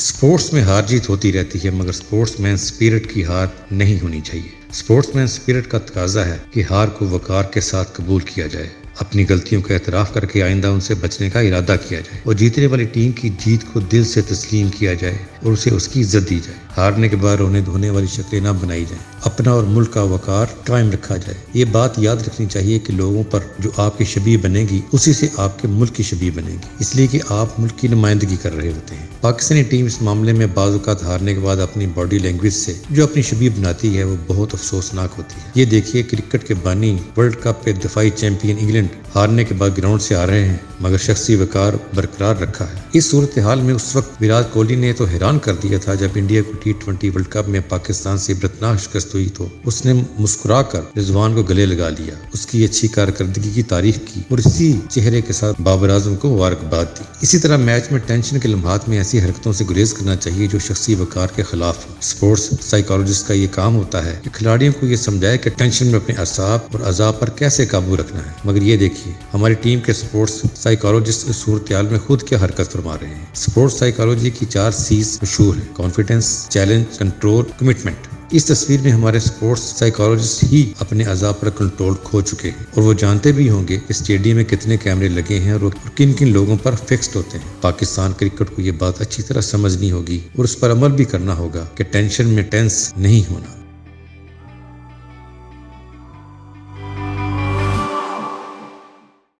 Sports میں ہار جیت ہوتی رہتی ہے، مگر سپورٹس مین اسپرٹ کی ہار نہیں ہونی چاہیے۔ سپورٹس مین اسپرٹ کا تقاضا ہے کہ ہار کو وقار کے ساتھ قبول کیا جائے، اپنی غلطیوں کا اعتراف کر کے آئندہ ان سے بچنے کا ارادہ کیا جائے، اور جیتنے والی ٹیم کی جیت کو دل سے تسلیم کیا جائے اور اسے اس کی عزت دی جائے۔ ہارنے کے بعد رونے دھونے والی شکلیں نہ بنائی جائیں، اپنا اور ملک کا وقار قائم رکھا جائے۔ یہ بات یاد رکھنی چاہیے کہ لوگوں پر جو آپ کی شبیہ بنے گی اسی سے آپ کے ملک کی شبیہ بنے گی، اس لیے کہ آپ ملک کی نمائندگی کر رہے ہوتے ہیں۔ پاکستانی ٹیم اس معاملے میں بعض اوقات ہارنے کے بعد اپنی باڈی لینگویج سے جو اپنی شبیہ بناتی ہے وہ بہت افسوسناک ہوتی ہے۔ یہ دیکھیے، کرکٹ کے بانی، ورلڈ کپ کے دفاعی چیمپئن انگلینڈ ہارنے کے بعد گراؤنڈ سے آ رہے ہیں مگر شخصی وقار برقرار رکھا ہے۔ اس صورتحال میں اس وقت وراٹ کوہلی نے تو حیران کر دیا تھا جب انڈیا کو T20 ورلڈ کپ میں پاکستان سے عبرتناک شکست ہوئی تو اس نے مسکرا کر رضوان کو گلے لگا لیا، اس کی اچھی کارکردگی کی تعریف کی اور اسی چہرے کے ساتھ بابر اعظم کو مبارکباد دی۔ اسی طرح میچ میں ٹینشن کے لمحات میں ایسی حرکتوں سے گریز کرنا چاہیے جو شخصی وقار کے خلاف ہو۔ سپورٹس سائیکالوجسٹ کا یہ کام ہوتا ہے کہ کھلاڑیوں کو یہ سمجھائے کہ ٹینشن میں اپنے اعصاب اور اعضاء پر کیسے قابو رکھنا ہے۔ مگر یہ دیکھیے، ہماری ٹیم کے سپورٹس سائیکالوجسٹ اس صورتحال میں خود کیا حرکت فرما رہے ہیں۔ سپورٹس سائیکالوجی کی 4 C's مشہور ہیں: کانفیڈنس، چیلنج، کنٹرول، کمٹمنٹ۔ اس تصویر میں ہمارے سپورٹس سائیکالوجسٹ ہی اپنے اعضاء پر کنٹرول کھو چکے ہیں، اور وہ جانتے بھی ہوں گے کہ اسٹیڈیم میں کتنے کیمرے لگے ہیں اور کن کن لوگوں پر فکسڈ ہوتے ہیں۔ پاکستان کرکٹ کو یہ بات اچھی طرح سمجھنی ہوگی اور اس پر عمل بھی کرنا ہوگا کہ ٹینشن میں ٹینس نہیں ہونا۔